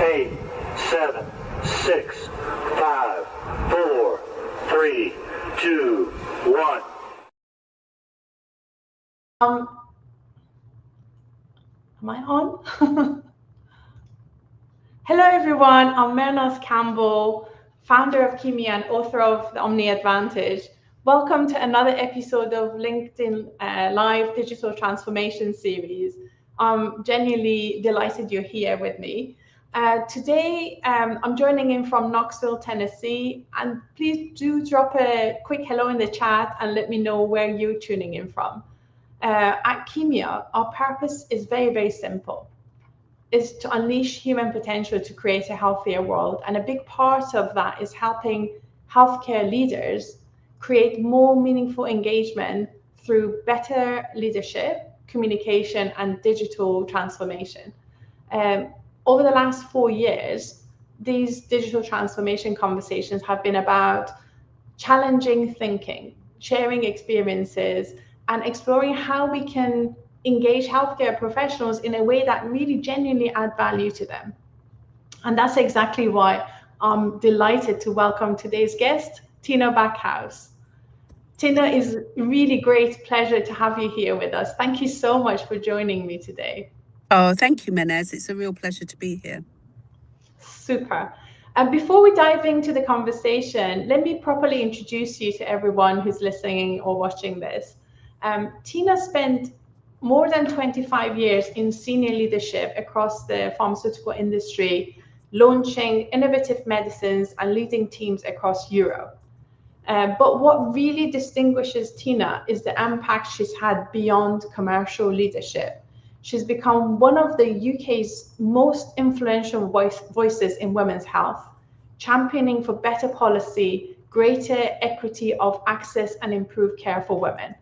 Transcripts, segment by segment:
8, 7, 6, 5, 4, 3, 2, 1. Am I on? Hello everyone, I'm Menopause Campbell, founder of Kimia and author of The Omni Advantage. Welcome to another episode of LinkedIn Live Digital Transformation Series. I'm genuinely delighted you're here with me. Today, I'm joining in from Knoxville, Tennessee, and please do drop a quick hello in the chat and let me know where you're tuning in from. At Kimia, our purpose is very, very simple. Is to unleash human potential to create a healthier world. And a big part of that is helping healthcare leaders create more meaningful engagement through better leadership, communication, and digital transformation. Over the last 4 years, these digital transformation conversations have been about challenging thinking, sharing experiences, and exploring how we can engage healthcare professionals in a way that really genuinely add value to them. And that's exactly why I'm delighted to welcome today's guest, Tina Backhouse. Tina, it's a really great pleasure to have you here with us. Thank you so much for joining me today. Oh, thank you, Menez. It's a real pleasure to be here. Super. And before we dive into the conversation, let me properly introduce you to everyone who's listening or watching this. Tina spent more than 25 years in senior leadership across the pharmaceutical industry, launching innovative medicines and leading teams across Europe. But what really distinguishes Tina is the impact she's had beyond commercial leadership. She's become one of the UK's most influential voices in women's health, championing for better policy, greater equity of access and improved care for women.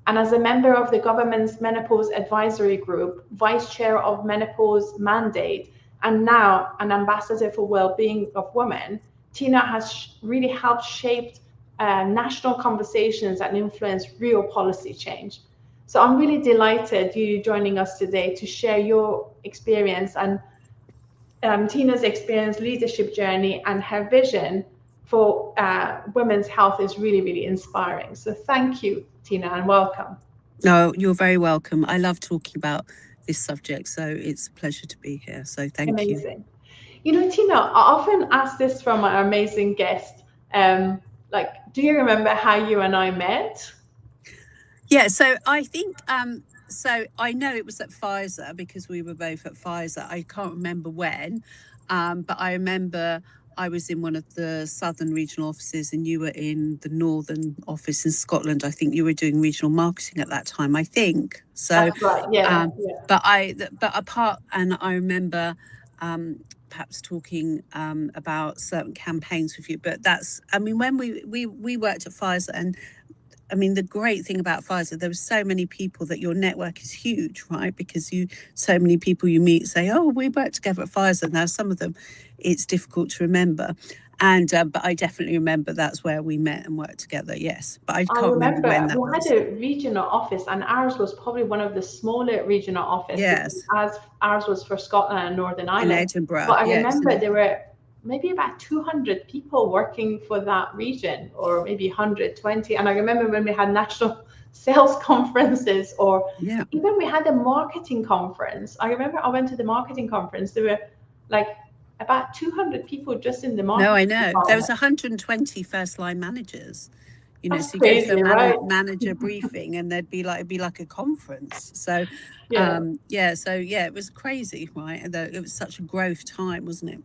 And as a member of the government's Menopause Advisory Group, vice chair of Menopause Mandate, and now an ambassador for well-being of women, Tina has really helped shape national conversations and influence real policy change. So I'm really delighted you joining us today to share your experience and Tina's experience, leadership journey, and her vision for women's health is really, really inspiring. So thank you, Tina, and welcome. No, you're very welcome. I love talking about this subject, so it's a pleasure to be here. So thank you. Amazing. You know, Tina, I often ask this from our amazing guest. Do you remember how you and I met? Yeah, so I think, so I know it was at Pfizer because we were both at Pfizer. I can't remember when, but I remember I was in one of the southern regional offices and you were in the northern office in Scotland. I think you were doing regional marketing at that time, I think. So, that's right, yeah. But apart, and I remember perhaps talking about certain campaigns with you, but that's, I mean, when we worked at Pfizer, and I mean, the great thing about Pfizer, there were so many people that your network is huge, right? Because so many people you meet say, oh, we worked together at Pfizer. Now, some of them, it's difficult to remember. And but I definitely remember that's where we met and worked together, yes. But I can't remember when that was. We had a regional office, and ours was probably one of the smaller regional offices. Yes. As ours was for Scotland and Northern Ireland. In Edinburgh, but I remember there were maybe about 200 people working for that region, or maybe 120. And I remember when we had national sales conferences, or even we had a marketing conference. I remember I went to the marketing conference. There were like about 200 people just in the marketing. No, I know. There was 120 first line managers. You know, that's so you crazy, go to a right? manager briefing and it'd be like a conference. So it was crazy, right? And it was such a growth time, wasn't it?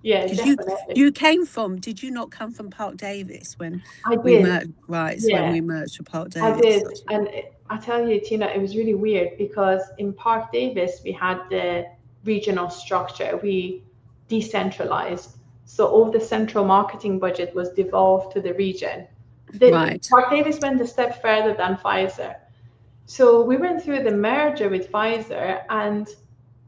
Yeah, definitely. You came from, did you not come from Park Davis when we merged? Right, so when we merged to Park Davis. I did, and I tell you, Tina, it was really weird because in Park Davis, we had the regional structure. We decentralized. So all the central marketing budget was devolved to the region. Right. Park Davis went a step further than Pfizer. So we went through the merger with Pfizer, and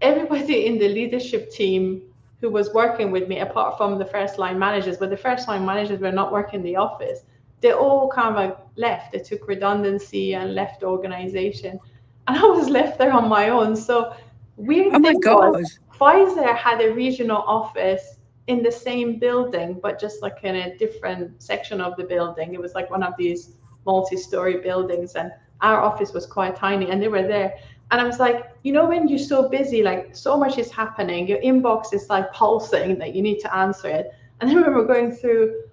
everybody in the leadership team who was working with me, apart from the first line managers, but the first line managers were not working in the office. They all kind of left. They took redundancy and left the organization. And I was left there on my own. So weird thing was, Pfizer had a regional office in the same building, but just like in a different section of the building. It was like one of these multi-story buildings, and our office was quite tiny, and they were there. And I was like, you know, when you're so busy, like so much is happening, your inbox is like pulsing that you need to answer it. And then when we were going through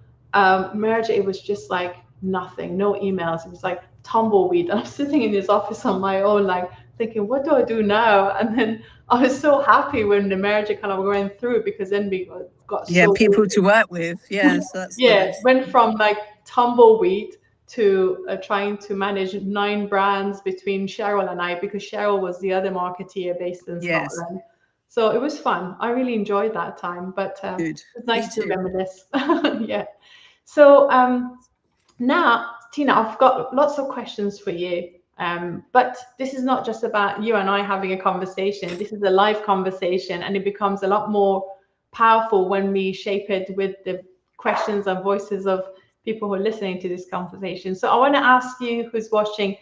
merger, it was just like nothing, no emails. It was like tumbleweed. And I'm sitting in this office on my own, like thinking, what do I do now? And then I was so happy when the merger kind of went through, because then we got Yeah, so people busy. to work with. Yeah, so that's Yeah, nice. went from like tumbleweed to trying to manage 9 brands between Cheryl and I, because Cheryl was the other marketeer based in Yes, Scotland. So it was fun. I really enjoyed that time, but good. it's Me nice to too. reminisce. Yeah. So now, Tina, I've got lots of questions for you. But this is not just about you and I having a conversation. This is a live conversation, and it becomes a lot more powerful when we shape it with the questions and voices of people who are listening to this conversation. So I want to ask you who's watching.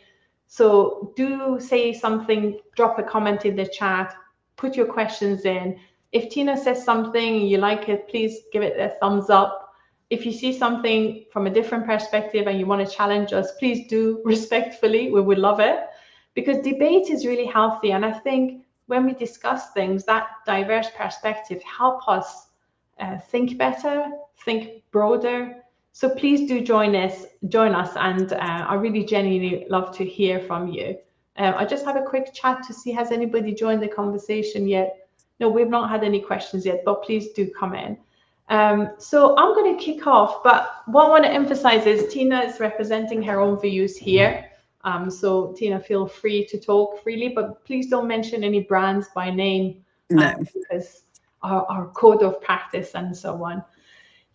So do say something, drop a comment in the chat, put your questions in. If Tina says something and you like it, please give it a thumbs up. If you see something from a different perspective and you want to challenge us, please do respectfully. We would love it, because debate is really healthy. And I think when we discuss things, that diverse perspective help us think better, think broader. So please do join us, and I really genuinely love to hear from you. I just have a quick chat to see, has anybody joined the conversation yet? No, we've not had any questions yet, but please do come in. So I'm going to kick off, but what I want to emphasize is Tina is representing her own views here. So Tina, feel free to talk freely, but please don't mention any brands by name, No. because our code of practice and so on.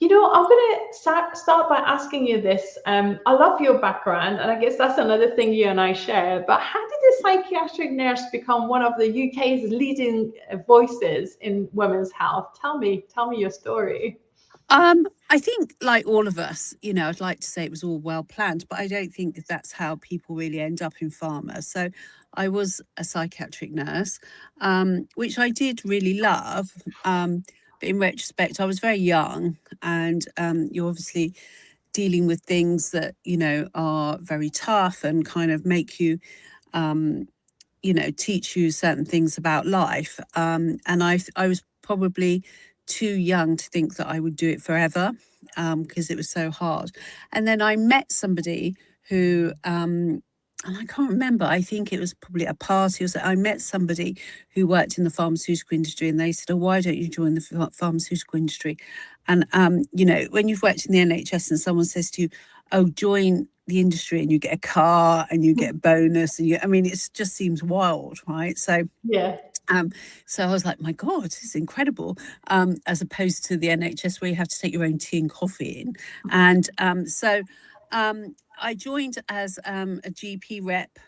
You know, I'm going to start by asking you this. I love your background, and I guess that's another thing you and I share. But how did a psychiatric nurse become one of the UK's leading voices in women's health? Tell me your story. I think, like all of us, you know, I'd like to say it was all well planned, but I don't think that that's how people really end up in pharma. So I was a psychiatric nurse, which I did really love. But in retrospect, I was very young, and you're obviously dealing with things that, you know, are very tough and kind of make you, you know, teach you certain things about life. And I was probably too young to think that I would do it forever, because it was so hard. And then I met somebody who, and I can't remember, I think it was probably a party or so. I met somebody who worked in the pharmaceutical industry, and they said, oh, why don't you join the pharmaceutical industry? And, you know, when you've worked in the NHS and someone says to you, oh, join the industry and you get a car and you get a bonus, and I mean, it just seems wild, right? So Yeah. so I was like, my God, this is incredible. As opposed to the NHS where you have to take your own tea and coffee in. And so I joined as a GP rep,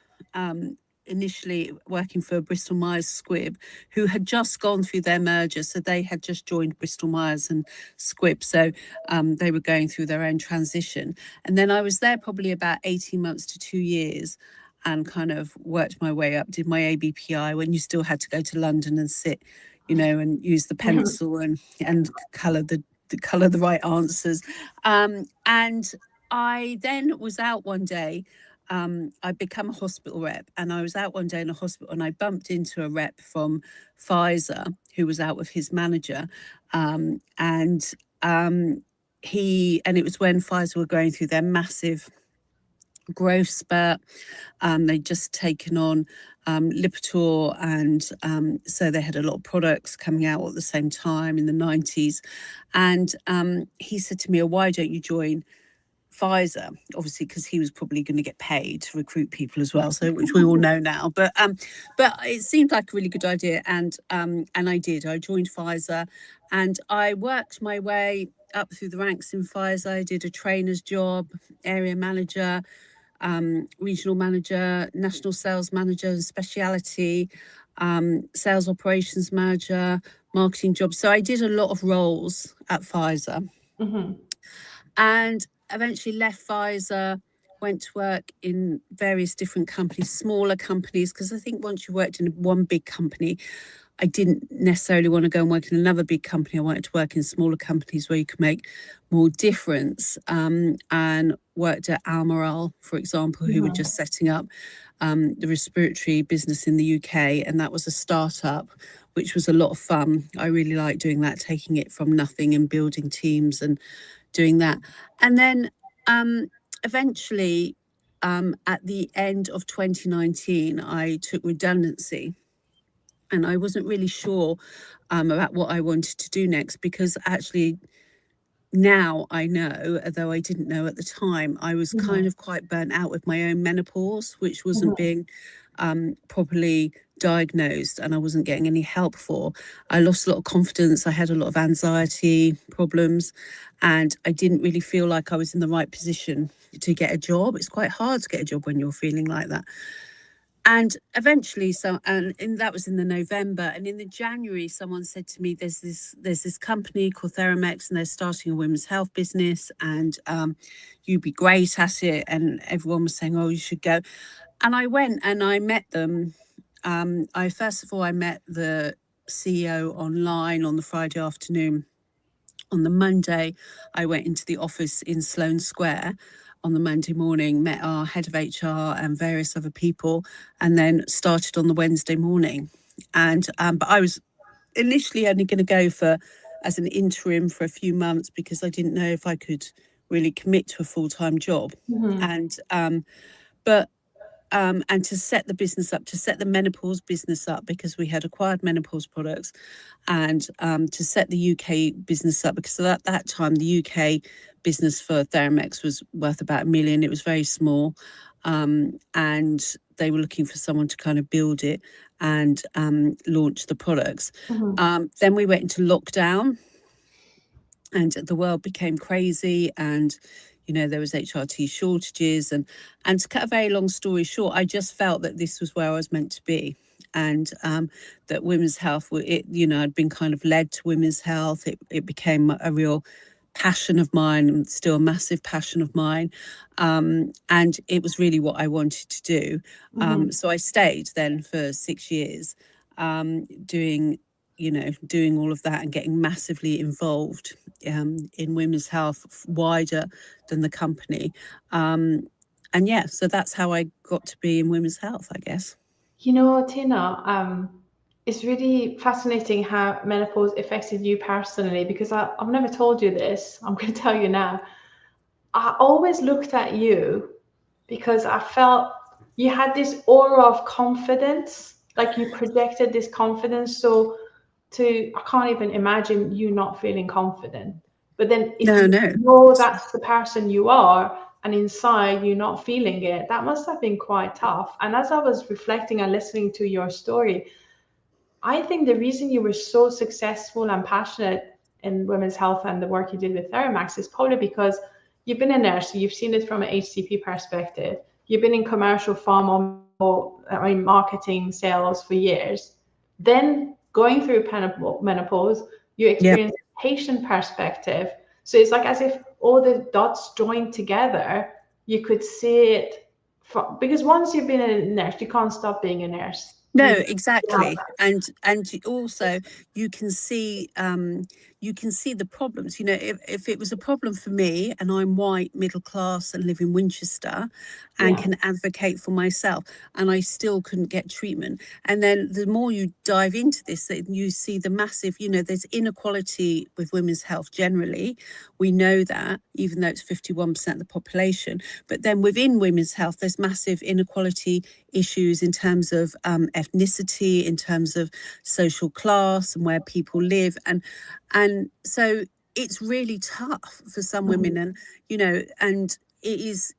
initially working for Bristol Myers Squibb, who had just gone through their merger. So they had just joined Bristol Myers and Squibb. So they were going through their own transition. And then I was there probably about 18 months to 2 years, and kind of worked my way up, did my ABPI when you still had to go to London and sit, you know, and use the pencil and colour the right answers. And I then was out one day. I'd become a hospital rep, and I was out one day in a hospital, and I bumped into a rep from Pfizer who was out with his manager, and it was when Pfizer were going through their massive growth spurt. They'd just taken on Lipitor, and so they had a lot of products coming out at the same time in the 90s. And he said to me, oh, why don't you join Pfizer? Obviously, because he was probably going to get paid to recruit people as well, so which we all know now. But it seemed like a really good idea, and I did. I joined Pfizer, and I worked my way up through the ranks in Pfizer. I did a trainer's job, area manager, regional manager, national sales manager, speciality, sales operations manager, marketing jobs. So I did a lot of roles at Pfizer, and eventually left Pfizer, went to work in various different companies, smaller companies, because I think once you worked in one big company, I didn't necessarily want to go and work in another big company. I wanted to work in smaller companies where you could make more difference, and worked at Almirall, for example, who were just setting up the respiratory business in the UK. And that was a startup, which was a lot of fun. I really liked doing that, taking it from nothing and building teams and doing that. And then eventually, at the end of 2019, I took redundancy. And I wasn't really sure about what I wanted to do next, because actually now I know, although I didn't know at the time, I was kind of quite burnt out with my own menopause, which wasn't being properly diagnosed, and I wasn't getting any help for. I lost a lot of confidence. I had a lot of anxiety problems, and I didn't really feel like I was in the right position to get a job. It's quite hard to get a job when you're feeling like that. And eventually, and that was in the November, and in the January, someone said to me, "There's this company called Theramex, and they're starting a women's health business, and you'd be great at it." And everyone was saying, "Oh, you should go." And I went and I met them. I first of all I met the CEO online on the Friday afternoon. On the Monday, I went into the office in Sloane Square on the Monday morning, met our head of HR and various other people, and then started on the Wednesday morning. And but I was initially only going to go as an interim for a few months, because I didn't know if I could really commit to a full-time job. And and to set the business up, to set the menopause business up, because we had acquired menopause products, and to set the UK business up, because at that time the UK business for Theramex was worth about $1 million. It was very small, and they were looking for someone to kind of build it and launch the products. Then we went into lockdown, and the world became crazy, and there was HRT shortages, and to cut a very long story short, I just felt that this was where I was meant to be, and that women's health, I'd been kind of led to women's health. It became a real passion of mine, and still a massive passion of mine, and it was really what I wanted to do. So I stayed then for 6 years, doing all of that and getting massively involved in women's health, wider than the company. And yeah, so that's how I got to be in women's health, I guess. Tina, it's really fascinating how menopause affected you personally, because I've never told you this. I'm going to tell you now. I always looked at you because I felt you had this aura of confidence, like you projected this confidence. So I can't even imagine you not feeling confident. But then if No, you no. know that's the person you are, and inside you're not feeling it, that must have been quite tough. And as I was reflecting and listening to your story, I think the reason you were so successful and passionate in women's health and the work you did with Theramex is probably because you've been a nurse, so you've seen it from an HCP perspective. You've been in commercial pharma, marketing, sales for years. Then going through menopause, you experience patient perspective. So it's like as if all the dots joined together, you could see it because once you've been a nurse, you can't stop being a nurse. No, exactly. And also you can see the problems. If it was a problem for me, and I'm white, middle class, and live in Winchester, and can advocate for myself, and I still couldn't get treatment. And then the more you dive into this, you see the massive, there's inequality with women's health generally. We know that, even though it's 51% of the population. But then within women's health, there's massive inequality issues in terms of ethnicity, in terms of social class, and where people live, and so it's really tough for some women. And and it is,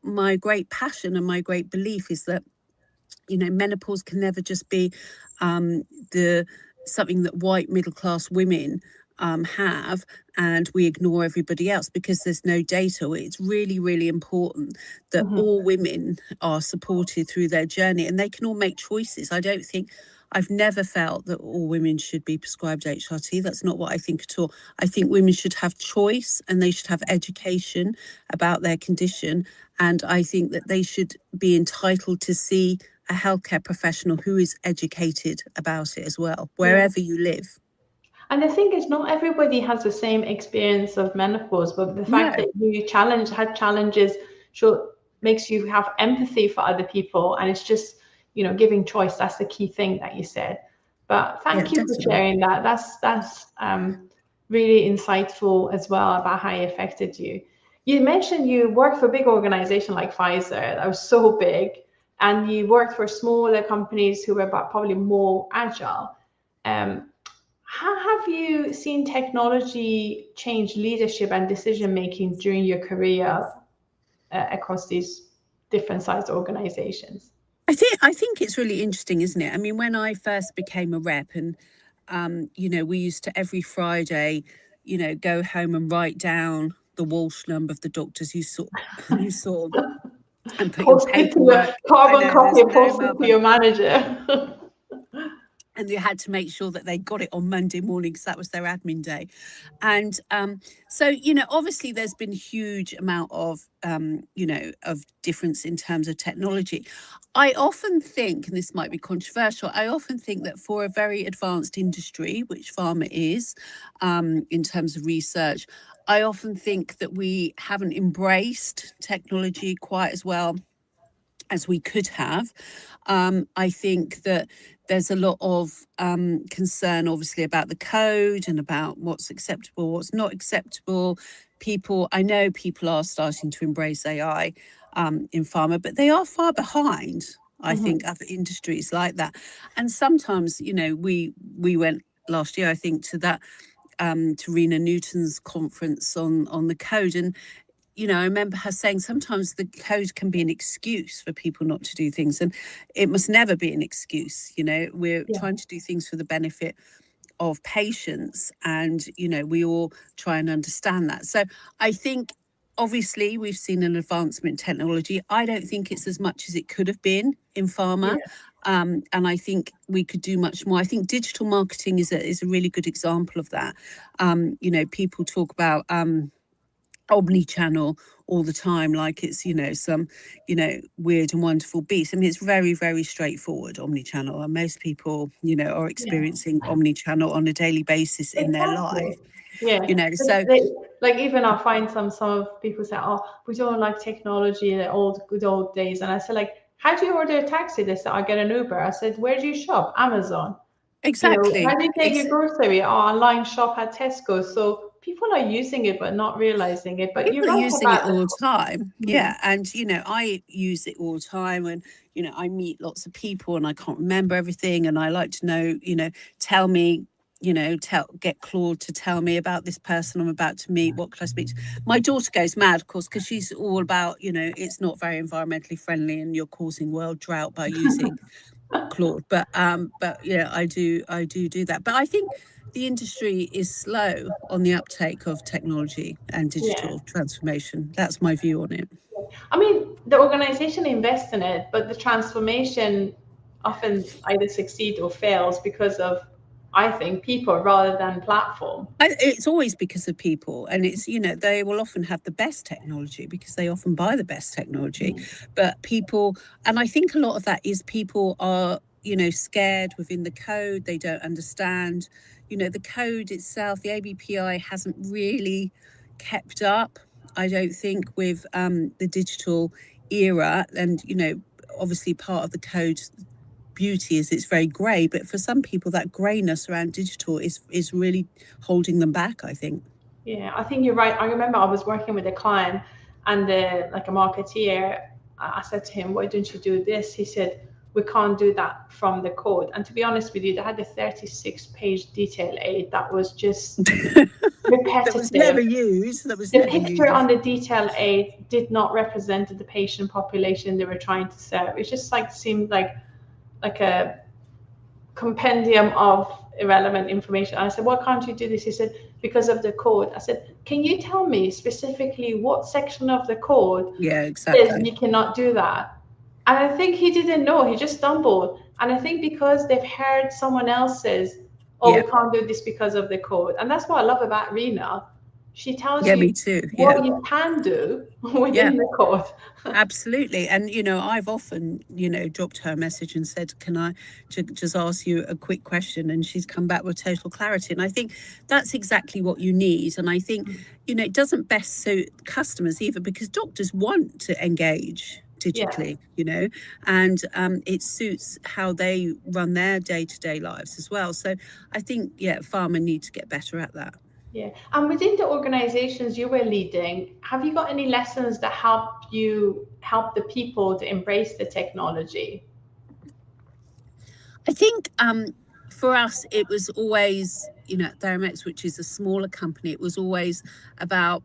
my great passion and my great belief is that menopause can never just be something that white middle class women have, and we ignore everybody else because there's no data. It's really, really important that all women are supported through their journey, and they can all make choices. I've never felt that all women should be prescribed HRT. That's not what I think at all. I think women should have choice, and they should have education about their condition. And I think that they should be entitled to see a healthcare professional who is educated about it as well, wherever you live. And the thing is, not everybody has the same experience of menopause, but the fact that you had challenges makes you have empathy for other people, and it's just, you know, giving choice. That's the key thing that you said. But thank you for sharing that. That's really insightful as well about how it affected you. You mentioned you worked for a big organization like Pfizer that was so big, and you worked for smaller companies who were probably more agile. How have you seen technology change leadership and decision making during your career across these different sized organizations? I think it's really interesting, isn't it? I mean, when I first became a rep, and you know, we used to every Friday, you know, go home and write down the Walsh number of the doctors you saw, and put your Post it to paperwork. the carbon There's copy, no post it to mobile. your manager. And you had to make sure that they got it on Monday morning because that was their admin day. And so, you know, obviously there's been huge amount of, you know, of difference in terms of technology. I often think, and this might be controversial, I often think that for a very advanced industry, which pharma is, in terms of research, I often think that we haven't embraced technology quite as well as we could have. I think that there's a lot of concern, obviously, about the code and about what's acceptable, what's not acceptable. I know people are starting to embrace AI in pharma, but they are far behind, I think, other industries like that. And sometimes, you know, we went last year, I think, to that to Rena Newton's conference on the code, and you know, I remember her saying sometimes the code can be an excuse for people not to do things, and it must never be an excuse. You know, we're trying to do things for the benefit of patients, and you know, we all try and understand that. So I think obviously we've seen an advancement in technology. I don't think it's as much as it could have been in pharma. And I think we could do much more. I think digital marketing is a really good example of that. You know, people talk about omni-channel all the time like it's, you know, some, you know, weird and wonderful beast. I mean, it's very, very straightforward, omni-channel, and most people, you know, are experiencing omni-channel on a daily basis in their life. You know, so like even I find some of people say, oh, we don't like technology in the good old days, and I said, like, how do you order a taxi? They said, I get an Uber. I said, where do you shop? Amazon. exactly. You know, how do you take your grocery? Oh, online shop at Tesco. So people are using it but not realizing it. But you're People are right using it about all the time. And you know, I use it all the time, and you know, I meet lots of people and I can't remember everything, and I like to know, you know, tell me, you know, get Claude to tell me about this person I'm about to meet. What could I speak to? My daughter goes mad, of course, because she's all about, you know, it's not very environmentally friendly and you're causing world drought by using Claude. But yeah, I do that. But I think the industry is slow on the uptake of technology and digital transformation. That's my view on it. I mean, the organization invests in it, but the transformation often either succeeds or fails because of, I think, people rather than platform. It's always because of people, and it's, you know, they will often have the best technology because they often buy the best technology, but people, and I think a lot of that is people are, you know, scared within the code. They don't understand, you know, the code itself. The ABPI hasn't really kept up, I don't think, with the digital era. And you know, obviously part of the code beauty is it's very grey, but for some people that greyness around digital is really holding them back, I think. Yeah, I think you're right. I remember I was working with a client, and like a marketeer, I said to him, why don't you do this? He said, we can't do that from the code. And to be honest with you, they had a 36-page detail aid that was just That was never repetitive. used. The picture on the detail aid did not represent the patient population they were trying to serve. It just like seemed like a compendium of irrelevant information. I said, why can't you do this? He said, because of the code. I said, can you tell me specifically what section of the code Yeah, says exactly. you cannot do that? And I think he didn't know, he just stumbled. And I think because they've heard someone else says, oh, Yeah, we can't do this because of the code. And that's what I love about Rena. She tells Yeah, you me too. what Yeah. you can do Yeah. within the code. Absolutely. And, I've often, dropped her a message and said, can I just ask you a quick question? And she's come back with total clarity. And I think that's exactly what you need. And I think, it doesn't best suit customers either, because doctors want to engage digitally, and it suits how they run their day-to-day lives as well. So I think, pharma need to get better at that. Yeah. And within the organizations you were leading, have you got any lessons that help the people to embrace the technology? I think for us, it was always, at Theramex, which is a smaller company, it was always about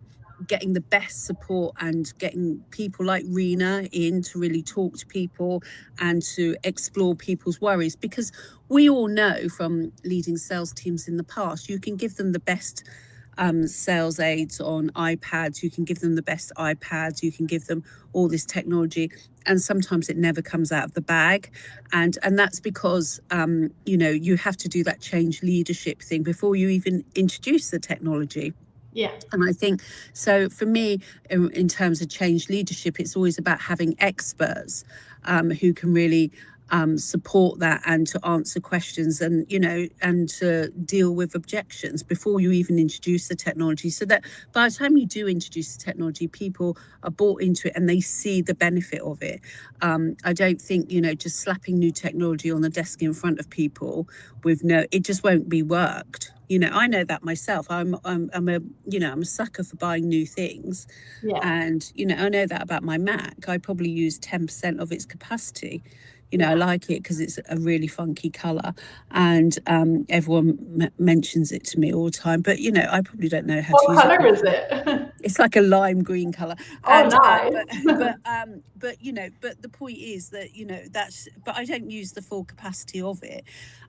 getting the best support and getting people like Rena in to really talk to people and to explore people's worries, because we all know from leading sales teams in the past, you can give them the best sales aids on iPads, you can give them the best iPads, you can give them all this technology, and sometimes it never comes out of the bag, and that's because you have to do that change leadership thing before you even introduce the technology. Yeah. And I think, so for me, in terms of change leadership, it's always about having experts who can really support that and to answer questions and, and to deal with objections before you even introduce the technology, so that by the time you do introduce the technology, people are bought into it and they see the benefit of it. I don't think, just slapping new technology on the desk in front of people it just won't be worked. I know that myself. I'm a sucker for buying new things. Yeah. And, I know that about my Mac. I probably use 10% of its capacity. Yeah. I like it because it's a really funky color, and everyone mentions it to me all the time. But, I probably don't know how to use it. What color is it? It's like a lime green color. Oh, nice. But the point is that, but I don't use the full capacity of it.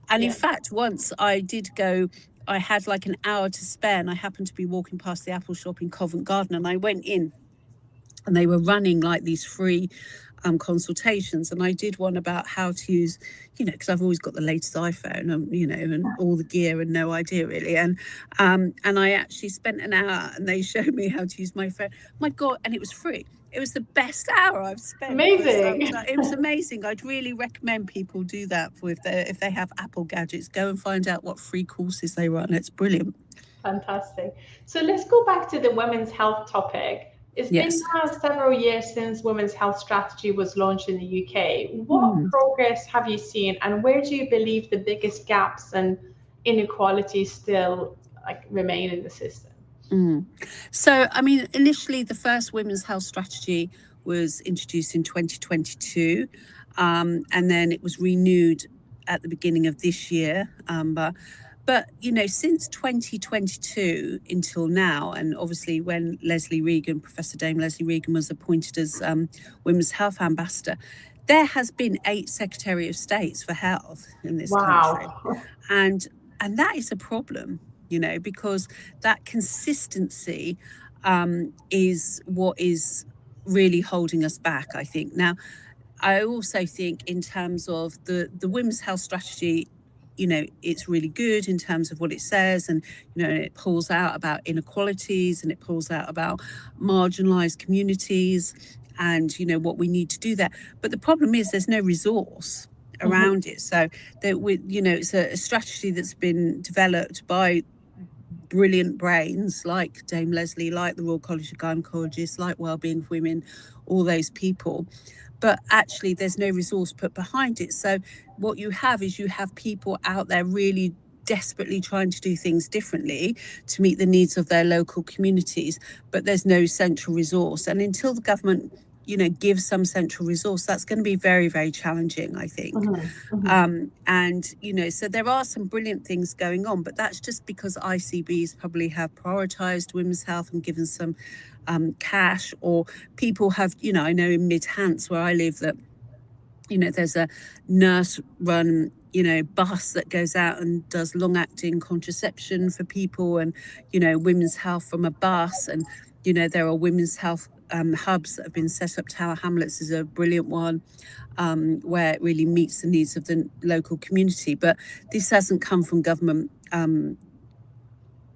And in Yeah. fact, once I had like an hour to spare, and I happened to be walking past the Apple shop in Covent Garden, and I went in, and they were running like these free consultations, and I did one about how to use, because I've always got the latest iPhone, and all the gear and no idea really, and I actually spent an hour, and they showed me how to use my phone. My God, and it was free. It was the best hour I've spent. Amazing. It was amazing. I'd really recommend people do that if they have Apple gadgets. Go and find out what free courses they run. It's brilliant. Fantastic. So let's go back to the women's health topic. It's been now several years since women's health strategy was launched in the UK. What progress have you seen, and where do you believe the biggest gaps and inequalities still remain in the system? So, I mean, initially the first women's health strategy was introduced in 2022, and then it was renewed at the beginning of this year. But, since 2022 until now, and obviously when Professor Dame Leslie Regan was appointed as Women's Health Ambassador, there has been 8 Secretary of States for Health in this country. And that is a problem, because that consistency is what is really holding us back, I think. Now, I also think in terms of the women's health strategy, it's really good in terms of what it says, and it pulls out about inequalities, and it pulls out about marginalized communities, and what we need to do there. But the problem is there's no resource around it. So that it's a strategy that's been developed by brilliant brains like Dame Leslie, like the Royal College of Gynecologists, like Wellbeing for Women, all those people. But actually there's no resource put behind it. So what you have people out there really desperately trying to do things differently to meet the needs of their local communities, but there's no central resource. And until the government give some central resource, that's going to be very, very challenging, I think. And so there are some brilliant things going on, but that's just because ICBs probably have prioritized women's health and given some cash, or people have, I know in Mid-Hants where I live that there's a nurse run bus that goes out and does long-acting contraception for people, and women's health from a bus, and there are women's health hubs that have been set up. Tower Hamlets is a brilliant one, where it really meets the needs of the local community. But this hasn't come from government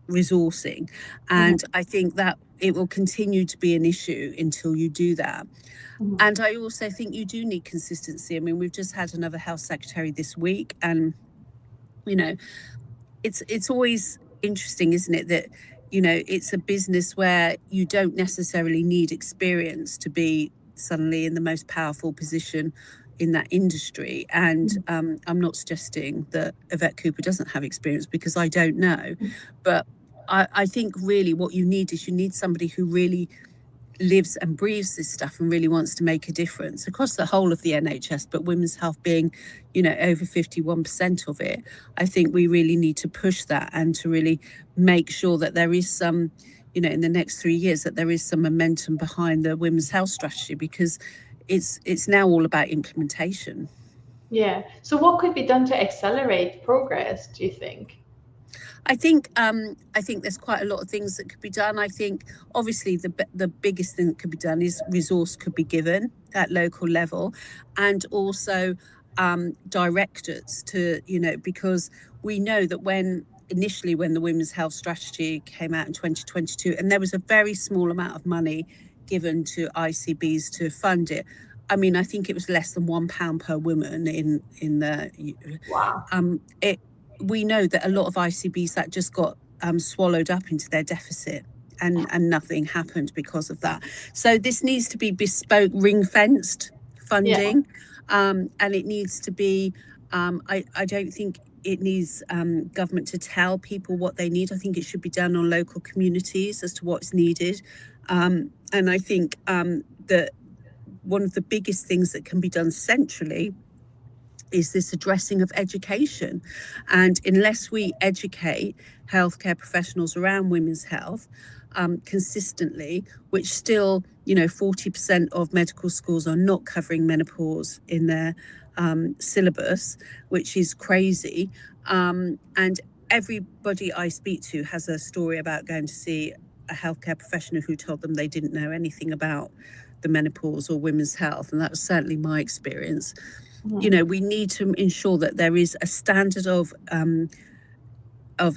resourcing. And I think that it will continue to be an issue until you do that. And I also think you do need consistency. I mean, we've just had another health secretary this week, and you know, it's always interesting, isn't it, that it's a business where you don't necessarily need experience to be suddenly in the most powerful position in that industry. And I'm not suggesting that Yvette Cooper doesn't have experience, because I don't know, but I think really what you need is somebody who really lives and breathes this stuff and really wants to make a difference across the whole of the NHS, but women's health being, over 51% of it. I think we really need to push that and to really make sure that there is some, in the next 3 years, that there is some momentum behind the women's health strategy, because it's now all about implementation. Yeah. So what could be done to accelerate progress, do you think? I think there's quite a lot of things that could be done. I think obviously the biggest thing that could be done is resource could be given at local level, and also directors to, because we know that when the women's health strategy came out in 2022, and there was a very small amount of money given to ICBs to fund it. I mean, I think it was less than £1 per woman in the. Wow. We know that a lot of ICBs that just got swallowed up into their deficit, and nothing happened because of that. So this needs to be bespoke, ring-fenced funding, and it needs to be. I don't think it needs government to tell people what they need. I think it should be done on local communities as to what's needed, and I think that one of the biggest things that can be done centrally is this addressing of education. And unless we educate healthcare professionals around women's health consistently, which still, 40% of medical schools are not covering menopause in their syllabus, which is crazy. And everybody I speak to has a story about going to see a healthcare professional who told them they didn't know anything about the menopause or women's health. And that was certainly my experience. We need to ensure that there is a standard of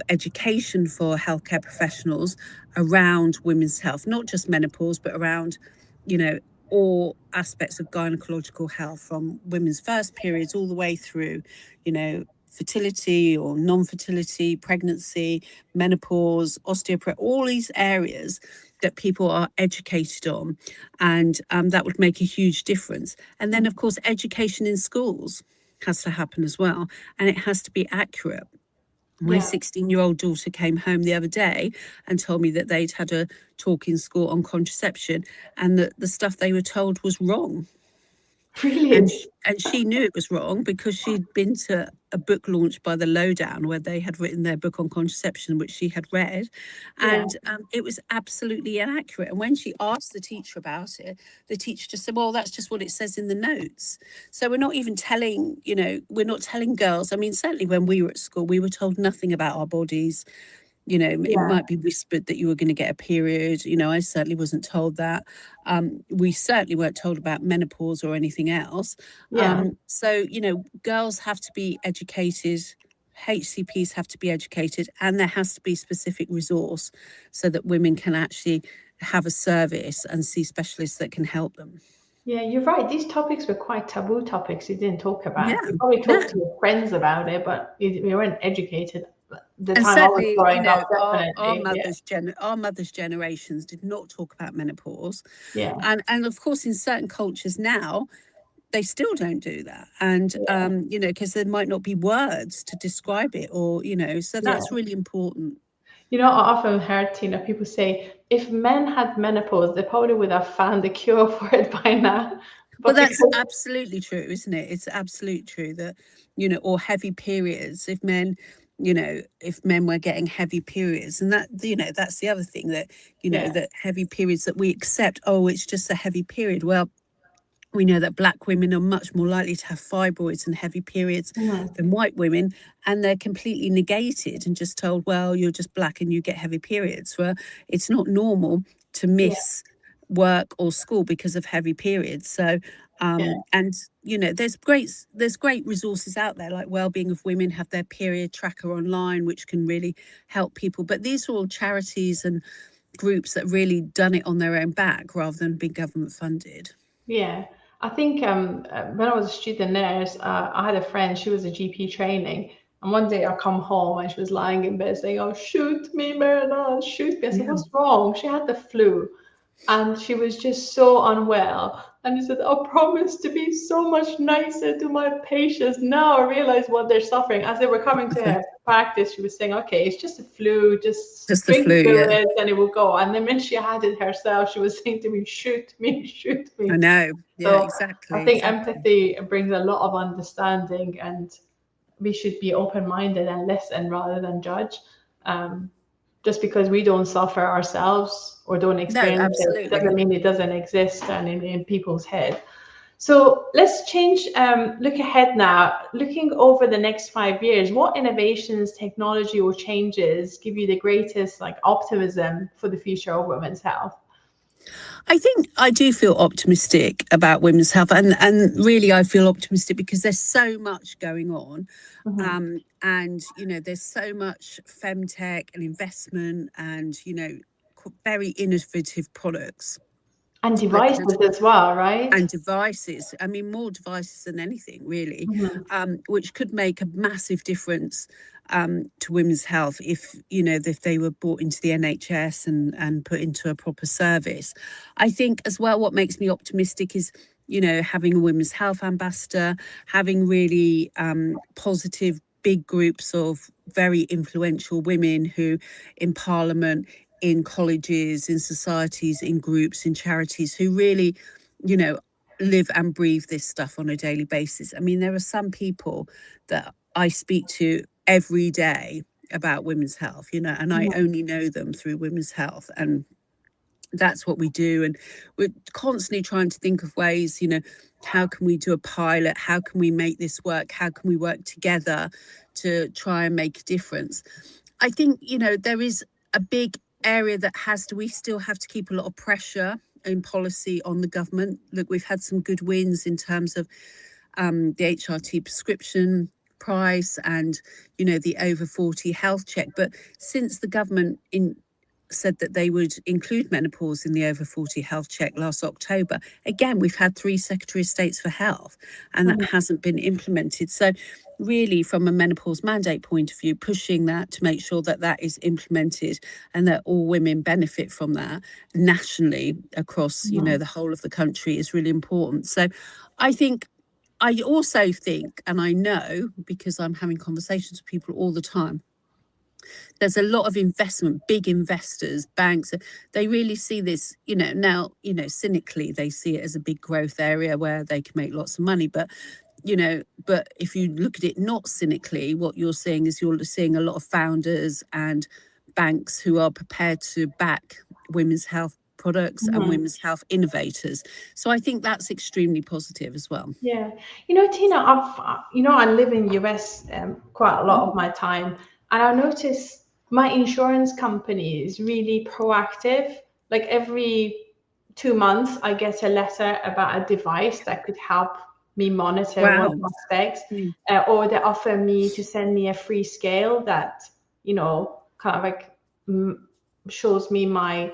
education for healthcare professionals around women's health, not just menopause, but around, all aspects of gynecological health, from women's first periods all the way through, fertility or non-fertility, pregnancy, menopause, osteoporosis, all these areas that people are educated on, and that would make a huge difference. And then, of course, education in schools has to happen as well, and it has to be accurate. My 16-year-old daughter came home the other day and told me that they'd had a talk in school on contraception, and that the stuff they were told was wrong. Really? And she knew it was wrong because she'd been to a book launch by the Lowdown where they had written their book on contraception, which she had read, and it was absolutely inaccurate. And when she asked the teacher about it, the teacher just said, well, that's just what it says in the notes. So we're not even telling, we're not telling girls. I mean, certainly when we were at school, we were told nothing about our bodies. It might be whispered that you were going to get a period. I certainly wasn't told that. We certainly weren't told about menopause or anything else. So, girls have to be educated, HCPs have to be educated, and there has to be specific resource so that women can actually have a service and see specialists that can help them. Yeah, you're right. These topics were quite taboo topics you didn't talk about. You probably talked to your friends about it, but you weren't educated. The and time certainly, I was growing up, our mothers' generations did not talk about menopause. Yeah. And of course, in certain cultures now, they still don't do that. And, because there might not be words to describe it, or, so that's really important. I often heard, Tina, people say, if men had menopause, they probably would have found a cure for it by now. But that's absolutely true, isn't it? It's absolutely true that, or heavy periods, if men were getting heavy periods, and that, that's the other thing that, that heavy periods that we accept, oh, it's just a heavy period. Well, we know that black women are much more likely to have fibroids and heavy periods than white women, and they're completely negated and just told, well, you're just black and you get heavy periods. Well, it's not normal to miss work or school because of heavy periods. So and you know, there's great resources out there, like Wellbeing of Women have their period tracker online, which can really help people. But these are all charities and groups that really done it on their own back rather than being government funded. Yeah, I think when I was a student nurse, I had a friend, she was a GP training. And one day I come home and she was lying in bed saying, "Oh, shoot me, Marilyn, shoot me." I said, Yeah. "What's wrong?" She had the flu and she was just so unwell. And he said, "I promise to be so much nicer to my patients. Now I realize what they're suffering." As they were coming to her practice, she was saying, "Okay, it's just a flu, just Just the drink flu, yeah. fluids and it will go." And then when she had it herself, she was saying to me, "Shoot me, shoot me." I know. Yeah, So exactly. I think Exactly. empathy brings a lot of understanding, and we should be open-minded and listen rather than judge. Just because we don't suffer ourselves or don't No, experience it absolutely. doesn't mean it doesn't exist and in people's head. So let's change, look ahead now. Looking over the next 5 years, what innovations, technology, or changes give you the greatest like optimism for the future of women's health? I think I do feel optimistic about women's health, and really I feel optimistic because there's so much going on, Mm-hmm. and you know, there's so much femtech and investment, and you know, very innovative products And that could, devices as well, right? and devices. I mean, more devices than anything, really, Mm-hmm. which could make a massive difference to women's health if, you know, if they were brought into the NHS and put into a proper service. I think as well, what makes me optimistic is, you know, having a women's health ambassador, having really positive big groups of very influential women who in Parliament, in colleges, in societies, in groups, in charities, who really, you know, live and breathe this stuff on a daily basis. I mean, there are some people that I speak to every day about women's health, you know, and I only know them through women's health. And that's what we do. And we're constantly trying to think of ways, you know, how can we do a pilot? How can we make this work? How can we work together to try and make a difference? I think, you know, there is a big area that we still have to keep a lot of pressure in policy on the government. Look, we've had some good wins in terms of the HRT prescription price and, you know, the over 40 health check. But since the government said that they would include menopause in the over 40 health check last October, again, we've had 3 Secretary of States for Health, and that hasn't been implemented. So really, from a menopause mandate point of view, pushing that to make sure that that is implemented and that all women benefit from that nationally across, you know, the whole of the country is really important. So I also think, and I know because I'm having conversations with people all the time, there's a lot of investment, big investors, banks, they really see this, you know, now, you know, cynically, they see it as a big growth area where they can make lots of money. But, you know, but if you look at it not cynically, what you're seeing is you're seeing a lot of founders and banks who are prepared to back women's health products and women's health innovators. So I think that's extremely positive as well. Yeah, you know, Tina, I live in US quite a lot of my time, and I notice my insurance company is really proactive. Like every 2 months, I get a letter about a device that could help me monitor one Wow. aspect, or they offer me to send me a free scale that, kind of like shows me my,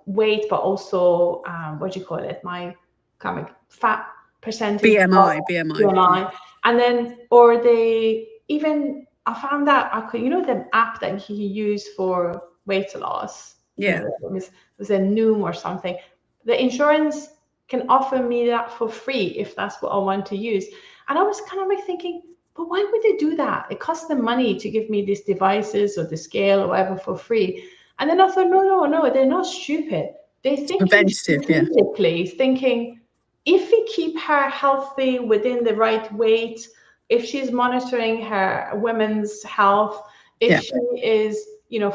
weight, but also what do you call it, my kind of fat percentage of BMI. Yeah. BMI. And then, or they even, I found out I could, the app that you use for weight loss, Yeah. it was a Noom or something. The insurance can offer me that for free if that's what I want to use. And I was kind of like thinking, but why would they do that? It costs them money to give me these devices or the scale or whatever for free. And then I thought, no, they're not stupid. They're thinking Preventative. Yeah. strategically, thinking, if we keep her healthy within the right weight, if she's monitoring her women's health, if she is,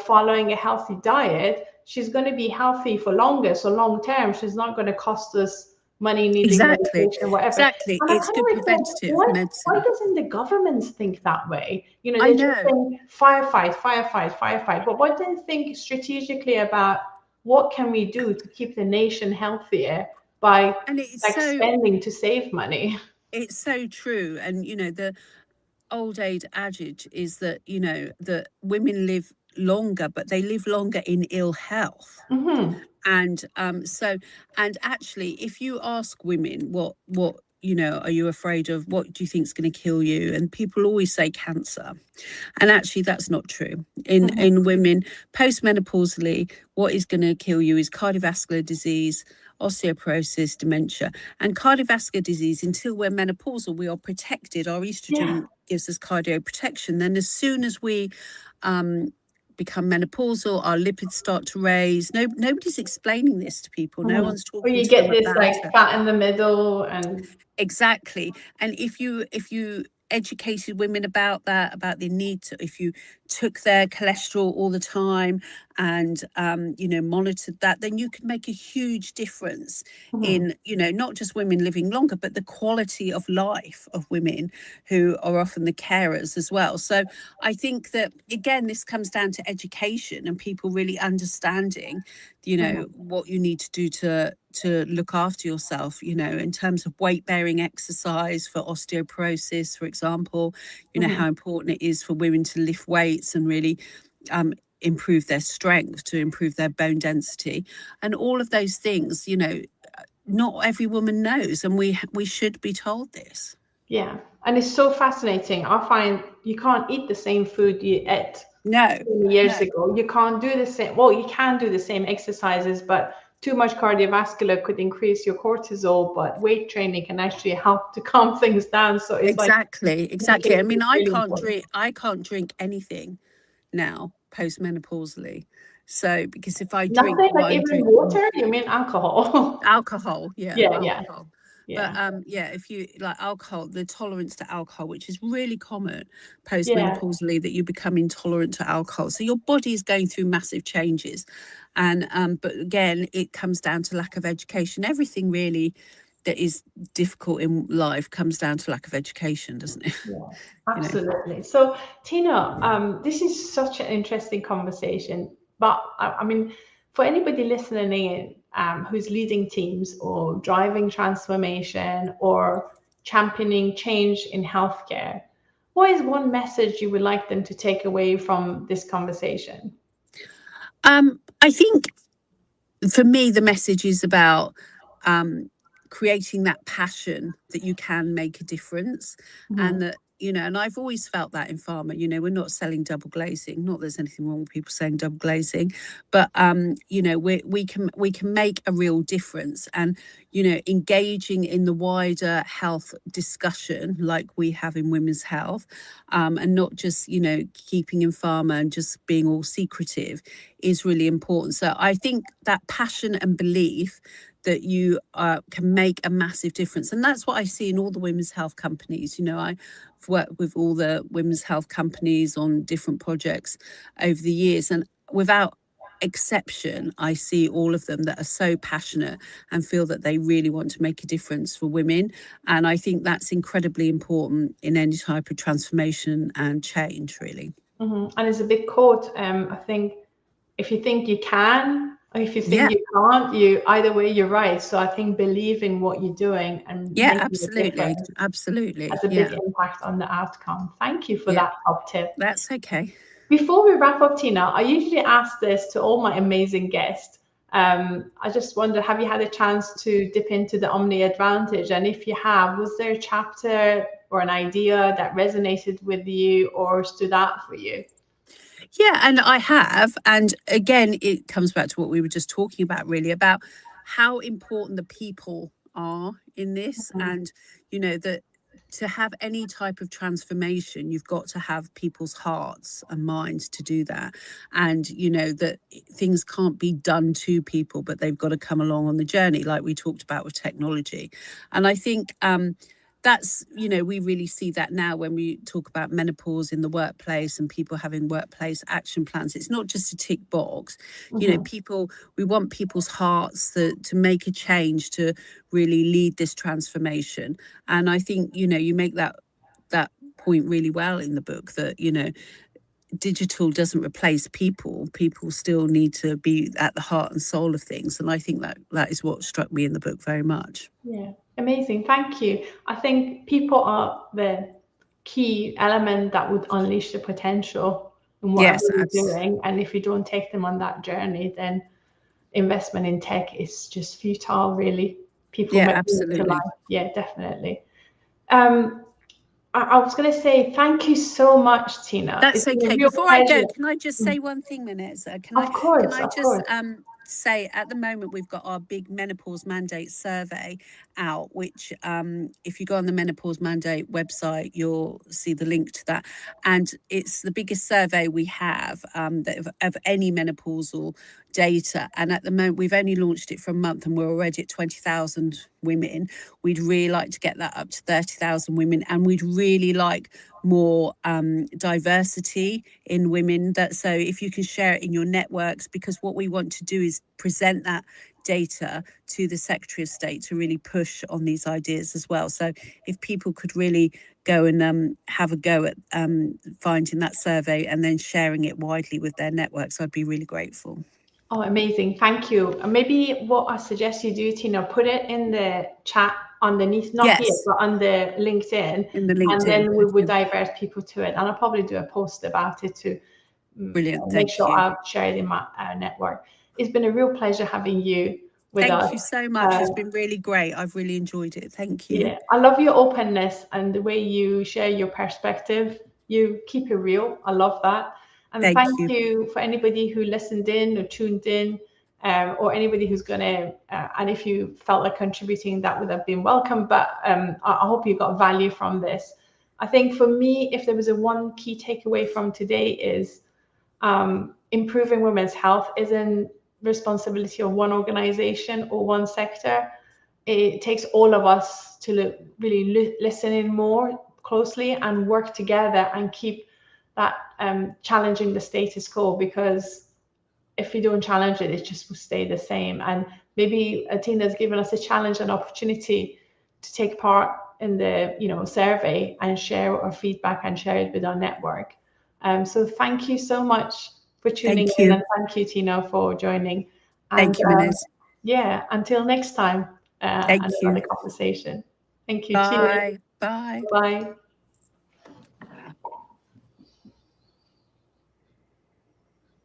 following a healthy diet, she's going to be healthy for longer. So long term, she's not going to cost us money needing Exactly. medication, whatever. Exactly. And I It's kind good of like thought, preventative why medicine. doesn't the government think that way? I They're just know. saying firefight. But why don't they think strategically about what can we do to keep the nation healthier by And it's like so spending to save money. it's so true. And the old age adage is that that women live longer, but they live longer in ill health. Hmm. And and actually, if you ask women what are you afraid of, what do you think is going to kill you, and people always say cancer. And actually, that's not true. Hmm. In women postmenopausally, what is going to kill you is cardiovascular disease, osteoporosis, dementia. And cardiovascular disease, until we're menopausal, we are protected. Our Yeah. estrogen gives us cardio protection. Then as soon as we become menopausal, our lipids start to raise. Nobody's explaining this to people. No Mhm. one's Or talking you to them get this about like it. fat in the middle and Exactly. And if you educated women about that, about the need to, if you took their cholesterol all the time and monitored that, then you could make a huge difference mhm, in not just women living longer, but the quality of life of women who are often the carers as well. So I think that, again, this comes down to education and people really understanding mhm, what you need to do to look after yourself, in terms of weight bearing exercise for osteoporosis, for example, mhm, how important it is for women to lift weights and really improve their strength, to improve their bone density, and all of those things. Not every woman knows, and we should be told this. yeah. And it's so fascinating. I find you can't eat the same food you ate No, 20 years no. ago. You can't do the same. Well, you can do the same exercises, but too much cardiovascular could increase your cortisol, but weight training can actually help to calm things down. So it's like Exactly. I education mean, is really important. I can't drink anything now postmenopausally. So because if I drink Nothing what like I'm even drinking, water, you mean alcohol? alcohol, yeah, Yeah, yeah, alcohol. But yeah, yeah, if you like alcohol, the tolerance to alcohol, which is really common yeah. postmenopausally, that you become intolerant to alcohol. So your body is going through massive changes. And but again, it comes down to lack of education. Everything really that is difficult in life comes down to lack of education, doesn't it? Yeah, you know. absolutely. So, Tina, this is such an interesting conversation. But I mean, for anybody listening in who's leading teams or driving transformation or championing change in healthcare, what is one message you would like them to take away from this conversation? I think for me, the message is about um, creating that passion that you can make a difference, and Mhm, that and I've always felt that in pharma. We're not selling double glazing. Not that there's anything wrong with people saying double glazing, but we can make a real difference, and engaging in the wider health discussion like we have in women's health, and not just keeping in pharma and just being all secretive is really important. So I think that passion and belief that you can make a massive difference. And that's what I see in all the women's health companies. I've worked with all the women's health companies on different projects over the years. And without exception, I see all of them that are so passionate and feel that they really want to make a difference for women. And I think that's incredibly important in any type of transformation and change, really. mhm. And it's a big quote. I think if you think you can, or if you think Yeah. you can't, you either way you're right. So I think believing what you're doing and Yeah, making a absolutely. difference Absolutely. has a big Yeah. impact on the outcome. Thank you for Yeah. that top tip. That's okay. Before we wrap up, Tina, I usually ask this to all my amazing guests. I just wonder, have you had a chance to dip into the Omni Advantage? And if you have, was there a chapter or an idea that resonated with you or stood out for you? Yeah, and I have. And again, it comes back to what we were just talking about, really, about how important the people are in this. Mhm, And, that to have any type of transformation, you've got to have people's hearts and minds to do that. And, that things can't be done to people, but they've got to come along on the journey, like we talked about with technology. And I think, that's we really see that now when we talk about menopause in the workplace and people having workplace action plans. It's not just a tick box. mhm, People, we want people's hearts to make a change, to really lead this transformation. And I think you make that point really well in the book, that digital doesn't replace people. People still need to be at the heart and soul of things, and I think that is what struck me in the book very much. Yeah, amazing. Thank you. I think people are the key element that would unleash the potential in whatever Yes, you're doing. And if you don't take them on that journey, then investment in tech is just futile, really. People yeah, make it to absolutely. life. Yeah, definitely. I was going to say thank you so much, Tina. It's That's been a okay. real Before I go, pleasure. can I just say one thing, Vanessa? Of Can course, I of just course. say at the moment we've got our big menopause mandate survey out, which if you go on the menopause mandate website, you'll see the link to that. And it's the biggest survey we have of any menopausal data. And at the moment, we've only launched it for a month and we're already at 20,000 women. We'd really like to get that up to 30,000 women, and we'd really like more diversity in women. That so if you can share it in your networks, because what we want to do is present that data to the Secretary of State to really push on these ideas as well. So if people could really go and have a go at finding that survey and then sharing it widely with their networks, I'd be really grateful. Oh, amazing. Thank you. And maybe what I suggest you do, Tina, put it in the chat underneath, not here, Yes, but on the LinkedIn. in the And LinkedIn. then we would Okay. divert people to it. And I'll probably do a post about it to Brilliant. make Thank sure you. I'll share it in my network. It's been a real pleasure having you with us. Thank you so much. It's been really great. I've really enjoyed it. Thank you. Yeah, I love your openness and the way you share your perspective. You keep it real. I love that. And Thank thank you. you for anybody who listened in or tuned in, or anybody who's going to, and if you felt like contributing, that would have been welcome. But I hope you got value from this. I think for me, if there was a one key takeaway from today is improving women's health isn't responsibility of one organization or one sector. It takes all of us to really listen in more closely and work together and keep that challenging the status quo, because if we don't challenge it, it just will stay the same. And maybe Tina's given us a challenge and opportunity to take part in the survey and share our feedback and share it with our network. So thank you so much for tuning Thank in, you. and thank you, Tina, for joining. And Thank you, Minez. yeah, until next time, Thank and you. another conversation. Thank you. Cheers. Bye. Bye. Bye.